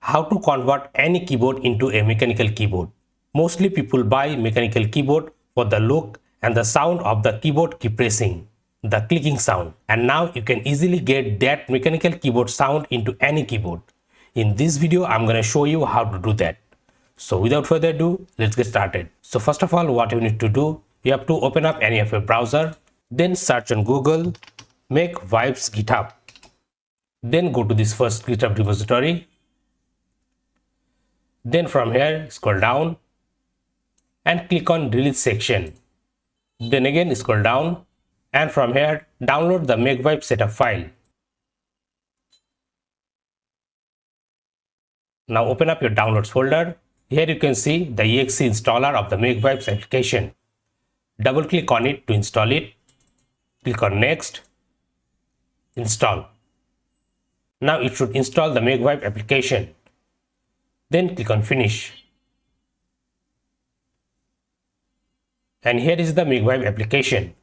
How to convert any keyboard into a mechanical keyboard. Mostly people buy mechanical keyboard for the look and the sound of the keyboard key pressing, the clicking sound. And now you can easily get that mechanical keyboard sound into any keyboard. In this video, I'm going to show you how to do that. So without further ado, let's get started. So first of all, what you need to do, you have to open up any of your browser, then search on Google, Mechvibes GitHub. Then go to this first GitHub repository. Then from here, scroll down and click on release section. Then again scroll down and from here download the Mechvibes setup file. Now open up your downloads folder. Here you can see the exe installer of the Mechvibes application. Double click on it to install it. Click on next. Install. Now it should install the Mechvibes application. Then click on finish. And here is the Mechvibes application.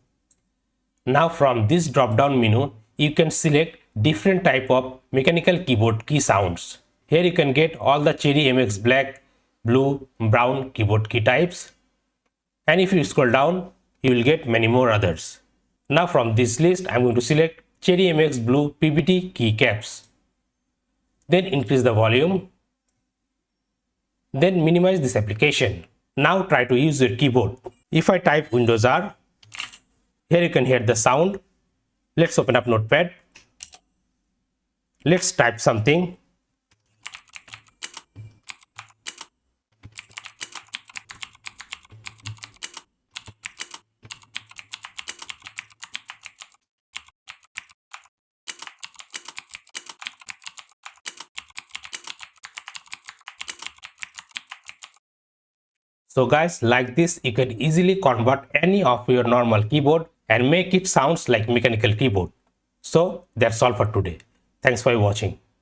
Now from this drop down menu, you can select different type of mechanical keyboard key sounds. Here you can get all the Cherry MX black, blue, brown keyboard key types. And if you scroll down, you will get many more others. Now from this list, I'm going to select Cherry MX blue PBT key caps. Then increase the volume. Then minimize this application. Now try to use your keyboard. If I type Windows R, here you can hear the sound. Let's open up Notepad. Let's type something. So guys, like this, you can easily convert any of your normal keyboard and make it sounds like mechanical keyboard. So that's all for today. Thanks for watching.